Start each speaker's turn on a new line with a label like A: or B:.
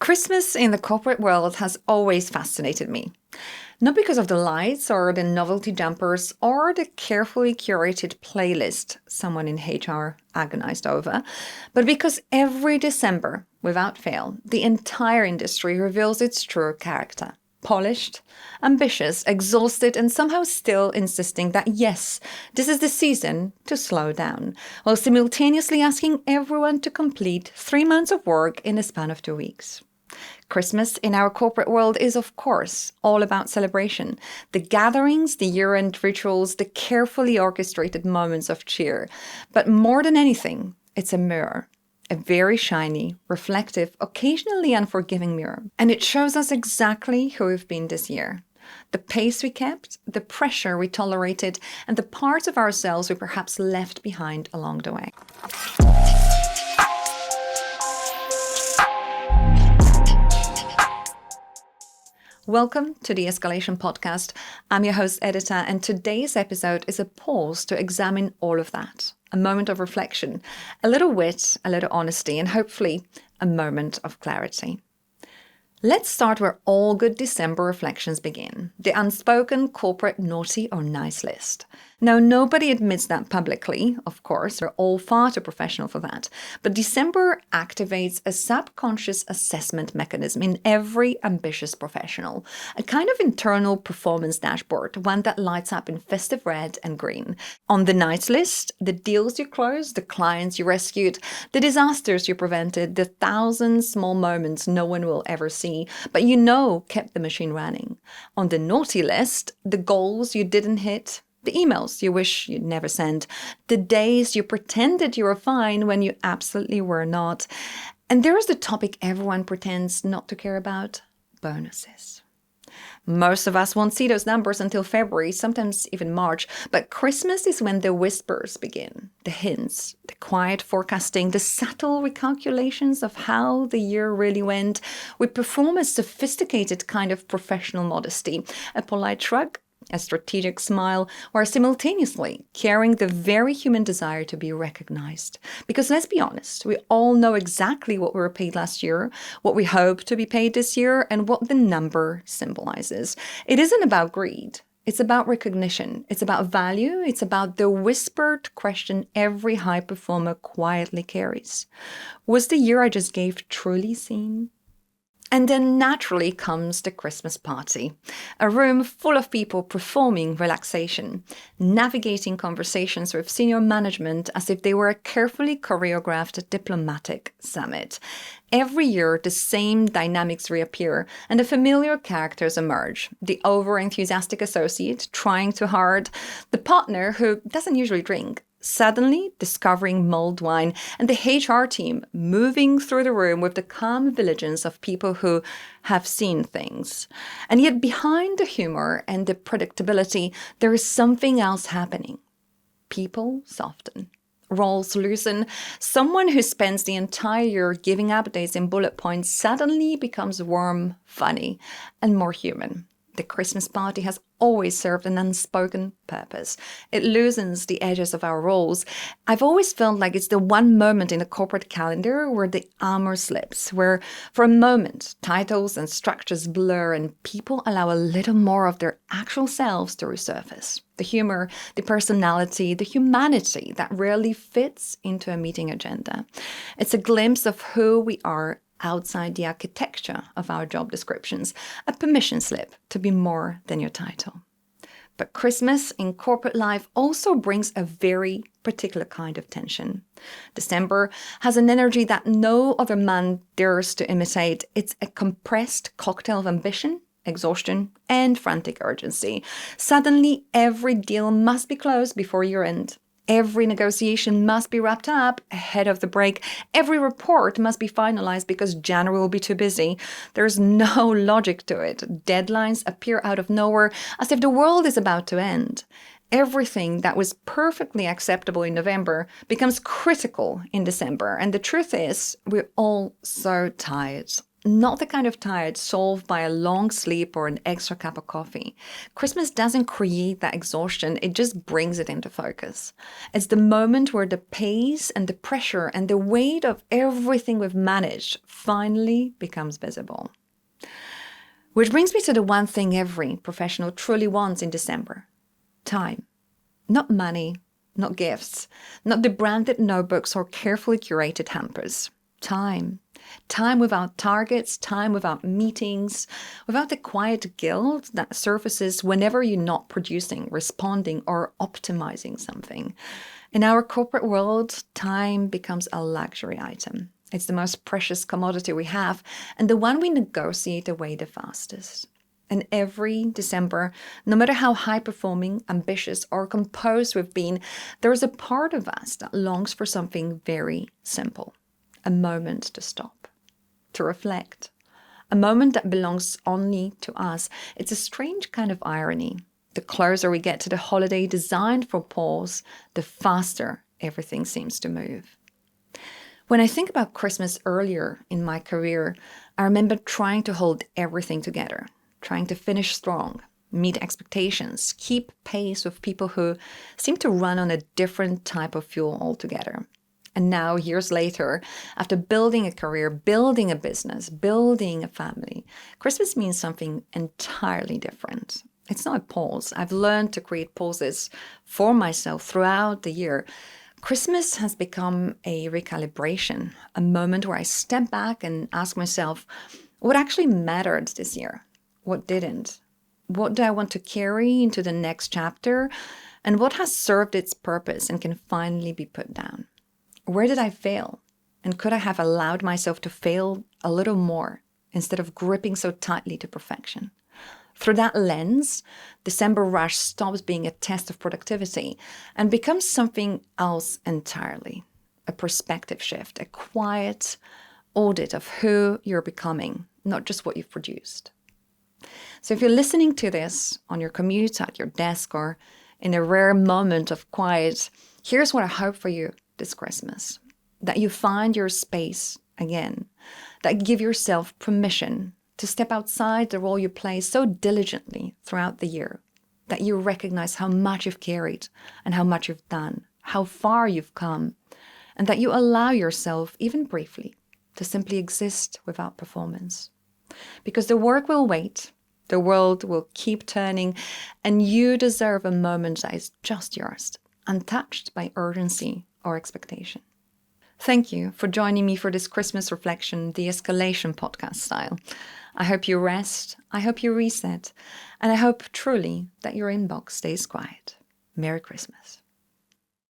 A: Christmas in the corporate world has always fascinated me. Not because of the lights or the novelty jumpers or the carefully curated playlist someone in HR agonized over, but because every December, without fail, the entire industry reveals its true character. Polished, ambitious, exhausted, and somehow still insisting that yes, this is the season to slow down, while simultaneously asking everyone to complete 3 months of work in a span of 2 weeks. Christmas in our corporate world is, of course, all about celebration. The gatherings, the year-end rituals, the carefully orchestrated moments of cheer. But more than anything, it's a mirror. A very shiny, reflective, occasionally unforgiving mirror. And it shows us exactly who we've been this year. The pace we kept, the pressure we tolerated, and the parts of ourselves we perhaps left behind along the way. Welcome to the Escalation Podcast. I'm your host, Editor, and today's episode is a pause to examine all of that. A moment of reflection, a little wit, a little honesty, and hopefully a moment of clarity. Let's start where all good December reflections begin, the unspoken corporate naughty or nice list. Now, nobody admits that publicly, of course, we're all far too professional for that, but December activates a subconscious assessment mechanism in every ambitious professional, a kind of internal performance dashboard, one that lights up in festive red and green. On the nice list, the deals you closed, the clients you rescued, the disasters you prevented, the 1,000 small moments no one will ever see, but you know kept the machine running. On the naughty list, the goals you didn't hit, the emails you wish you'd never sent, the days you pretended you were fine when you absolutely were not. And there's the topic everyone pretends not to care about, bonuses. Most of us won't see those numbers until February, sometimes even March, but Christmas is when the whispers begin, the hints, the quiet forecasting, the subtle recalculations of how the year really went. We perform a sophisticated kind of professional modesty, a polite shrug, a strategic smile, while simultaneously carrying the very human desire to be recognized. Because let's be honest, we all know exactly what we were paid last year, what we hope to be paid this year, and what the number symbolizes. It isn't about greed. It's about recognition. It's about value. It's about the whispered question every high performer quietly carries. Was the year I just gave truly seen? And then naturally comes the Christmas party, a room full of people performing relaxation, navigating conversations with senior management as if they were a carefully choreographed diplomatic summit. Every year, the same dynamics reappear and the familiar characters emerge. The over-enthusiastic associate trying too hard, the partner who doesn't usually drink, suddenly discovering mulled wine, and the HR team moving through the room with the calm vigilance of people who have seen things. And yet behind the humor and the predictability, there is something else happening. People soften. Roles loosen. Someone who spends the entire year giving updates in bullet points suddenly becomes warm, funny, and more human. The Christmas party has always served an unspoken purpose. It loosens the edges of our roles. I've always felt like it's the one moment in the corporate calendar where the armor slips, where for a moment titles and structures blur and people allow a little more of their actual selves to resurface. The humor, the personality, the humanity that rarely fits into a meeting agenda. It's a glimpse of who we are outside the architecture of our job descriptions, a permission slip to be more than your title. But Christmas in corporate life also brings a very particular kind of tension. December has an energy that no other month dares to imitate. It's a compressed cocktail of ambition, exhaustion, and frantic urgency. Suddenly, every deal must be closed before year end. Every negotiation must be wrapped up ahead of the break. Every report must be finalized because January will be too busy. There's no logic to it. Deadlines appear out of nowhere as if the world is about to end. Everything that was perfectly acceptable in November becomes critical in December. And the truth is, we're all so tired. Not the kind of tired solved by a long sleep or an extra cup of coffee. Christmas doesn't create that exhaustion, it just brings it into focus. It's the moment where the pace and the pressure and the weight of everything we've managed finally becomes visible. Which brings me to the one thing every professional truly wants in December: time. Not money, not gifts, not the branded notebooks or carefully curated hampers. Time. Time without targets, time without meetings, without the quiet guilt that surfaces whenever you're not producing, responding, or optimizing something. In our corporate world, time becomes a luxury item. It's the most precious commodity we have, and the one we negotiate away the fastest. And every December, no matter how high-performing, ambitious, or composed we've been, there is a part of us that longs for something very simple: a moment to stop, to reflect, a moment that belongs only to us. It's a strange kind of irony. The closer we get to the holiday designed for pause, the faster everything seems to move. When I think about Christmas earlier in my career, I remember trying to hold everything together, trying to finish strong, meet expectations, keep pace with people who seem to run on a different type of fuel altogether. And now, years later, after building a career, building a business, building a family, Christmas means something entirely different. It's not a pause. I've learned to create pauses for myself throughout the year. Christmas has become a recalibration, a moment where I step back and ask myself, what actually mattered this year? What didn't? What do I want to carry into the next chapter? And what has served its purpose and can finally be put down? Where did I fail? And could I have allowed myself to fail a little more instead of gripping so tightly to perfection? Through that lens, December rush stops being a test of productivity and becomes something else entirely. A perspective shift, a quiet audit of who you're becoming, not just what you've produced. So if you're listening to this on your commute, at your desk, or in a rare moment of quiet, here's what I hope for you this Christmas: that you find your space again, that you give yourself permission to step outside the role you play so diligently throughout the year, that you recognize how much you've carried and how much you've done, how far you've come, and that you allow yourself, even briefly, to simply exist without performance. Because the work will wait, the world will keep turning, and you deserve a moment that is just yours, untouched by urgency or expectation. Thank you for joining me for this Christmas reflection, de-escalation podcast style. I hope you rest, I hope you reset, and I hope truly that your inbox stays quiet. Merry Christmas.